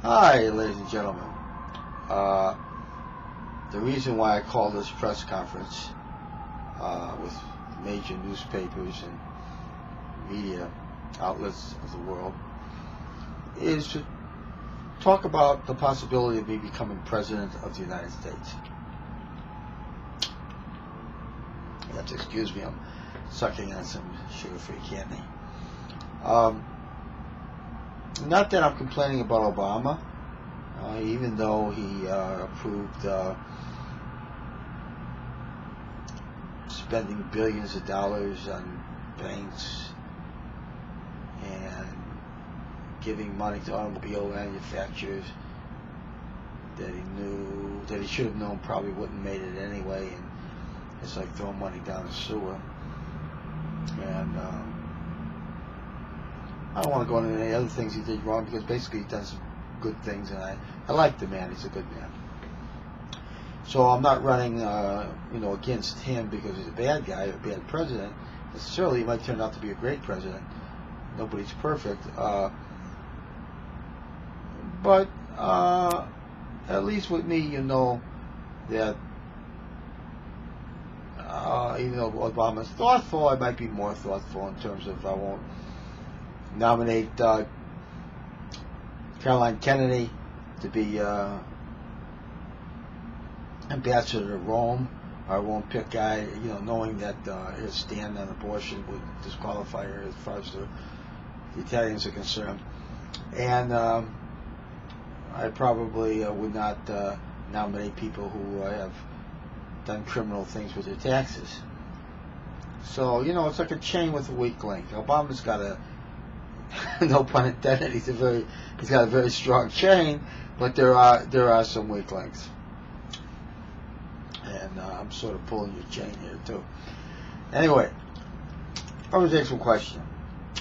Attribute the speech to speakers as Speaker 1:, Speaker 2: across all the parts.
Speaker 1: Hi, ladies and gentlemen. The reason why I called this press conference with major newspapers and media outlets of the world is to talk about the possibility of me becoming president of the United States. You have to excuse me, I'm sucking on some sugar-free candy. Not that I'm complaining about Obama, even though he approved spending billions of dollars on banks and giving money to automobile manufacturers that he should have known probably wouldn't have made it anyway, and it's like throwing money down a sewer. And I don't want to go into any other things he did wrong, because basically he does some good things, and I like the man. He's a good man. So I'm not running against him because he's a bad guy or a bad president. Necessarily, he might turn out to be a great president. Nobody's perfect. But at least with me, you know that even though Obama's thoughtful, I might be more thoughtful in terms of I won't nominate Caroline Kennedy to be ambassador to Rome. I won't pick guy, knowing that his stand on abortion would disqualify her as far as the Italians are concerned. And I probably would not nominate people who have done criminal things with their taxes. So, it's like a chain with a weak link. Obama's got a no pun intended. He's got a very strong chain, but there are some weak links, and I'm sort of pulling your chain here too. Anyway, I was asked a question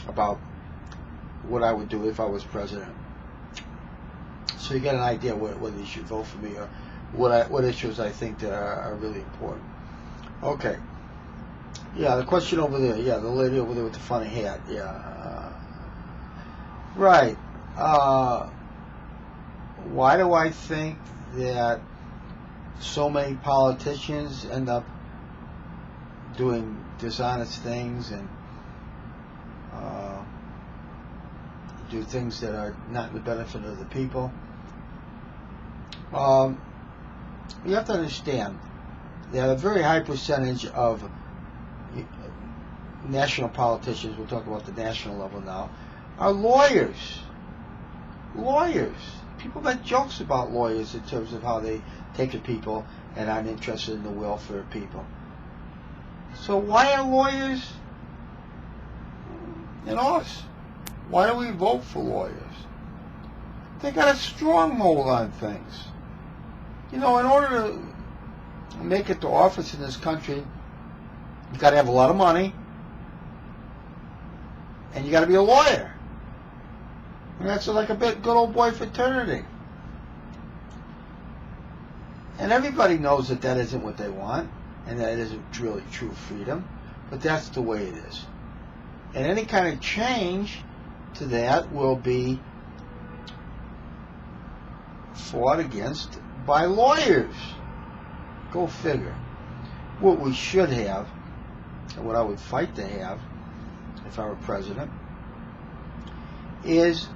Speaker 1: about what I would do if I was president, so you get an idea whether you should vote for me or what issues I think that are really important. Okay. Yeah, the question over there. Yeah, the lady over there with the funny hat. Yeah. Right. Why do I think that so many politicians end up doing dishonest things and do things that are not in the benefit of the people? You have to understand that a very high percentage of national politicians, we'll talk about the national level now, are lawyers. Lawyers. People make jokes about lawyers in terms of how they take to people and aren't interested in the welfare of people. So why are lawyers in office? Why do we vote for lawyers? They got a stronghold on things. In order to make it to office in this country, you've got to have a lot of money, and you got to be a lawyer. And that's like a good old boy fraternity. And everybody knows that isn't what they want, and that isn't really true freedom, but that's the way it is. And any kind of change to that will be fought against by lawyers. Go figure. What we should have, and what I would fight to have if I were president, is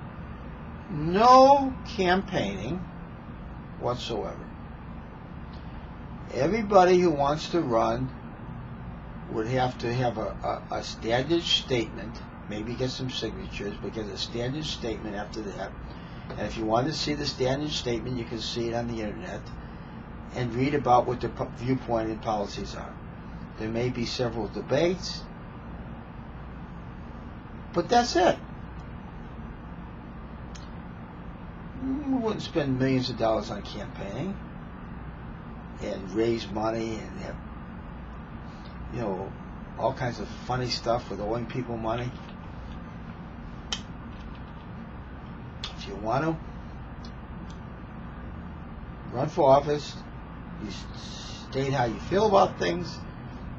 Speaker 1: no campaigning whatsoever. Everybody who wants to run would have to have a standard statement, maybe get some signatures, but get a standard statement after that. And if you want to see the standard statement, you can see it on the internet and read about what the viewpoint and policies are. There may be several debates, but that's it. We wouldn't spend millions of dollars on campaigning and raise money and have, all kinds of funny stuff with owing people money. If you want to run for office, you state how you feel about things.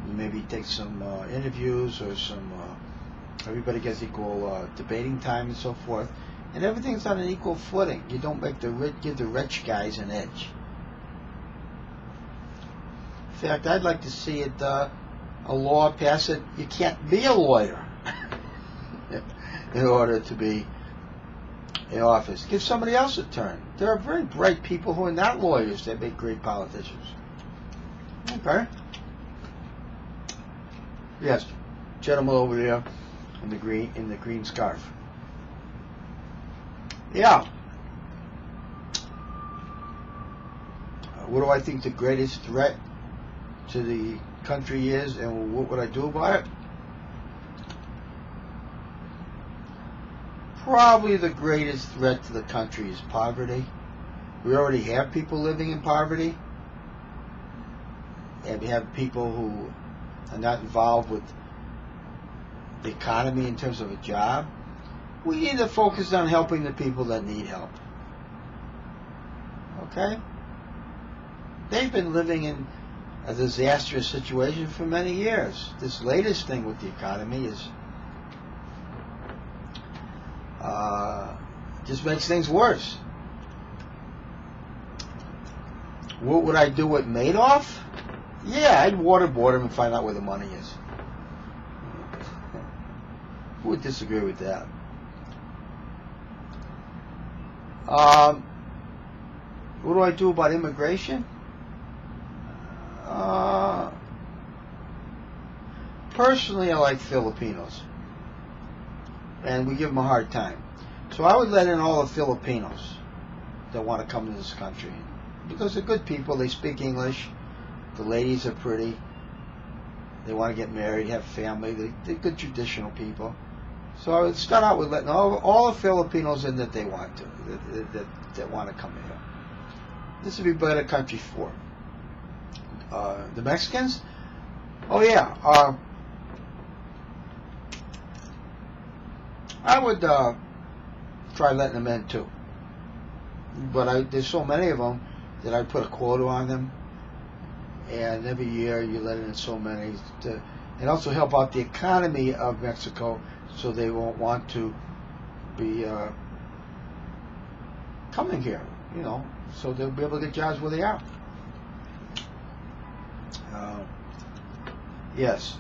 Speaker 1: You maybe take some interviews or some everybody gets equal debating time and so forth. and everything's on an equal footing. You don't make give the rich guys an edge. In fact, I'd like to see it a law pass that you can't be a lawyer in order to be in office. Give somebody else a turn. There are very bright people who are not lawyers that make great politicians. Okay. Yes, gentleman over there in the green scarf. Yeah. What do I think the greatest threat to the country is, and what would I do about it? Probably the greatest threat to the country is poverty. We already have people living in poverty, and we have people who are not involved with the economy in terms of a job. We need to focus on helping the people that need help. Okay? They've been living in a disastrous situation for many years. This latest thing with the economy is just makes things worse. What would I do with Madoff? Yeah, I'd waterboard him and find out where the money is. Who would disagree with that? What do I do about immigration? Personally, I like Filipinos, and we give them a hard time. So I would let in all the Filipinos that want to come to this country, because they're good people. They speak English. The ladies are pretty. They want to get married, have family. They're good traditional people. So I would start out with letting all the Filipinos in that they want to, that want to come here. This would be a better country for the Mexicans. Oh yeah, I would try letting them in too. But there's so many of them that I put a quota on them, and every year you let in so many and also help out the economy of Mexico, so they won't want to be coming here, so they'll be able to get jobs where they are. Yes.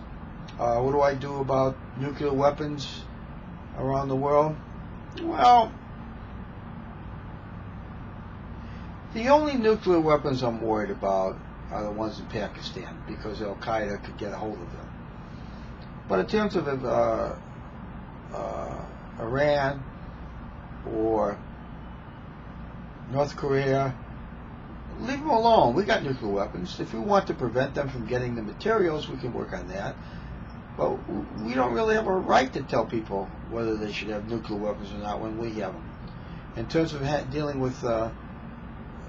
Speaker 1: What do I do about nuclear weapons around the world? Well, the only nuclear weapons I'm worried about are the ones in Pakistan, because Al Qaeda could get a hold of them. But in terms of Iran or North Korea, leave them alone. We got nuclear weapons. If we want to prevent them from getting the materials, we can work on that. But we don't really have a right to tell people whether they should have nuclear weapons or not when we have them. In terms of dealing with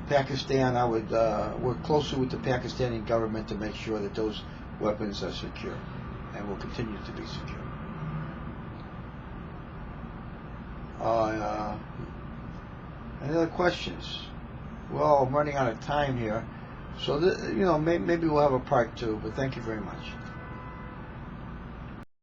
Speaker 1: Pakistan, I would work closely with the Pakistani government to make sure that those weapons are secure and will continue to be secure. Any other questions? Well, I'm running out of time here, so maybe we'll have a part 2. But thank you very much.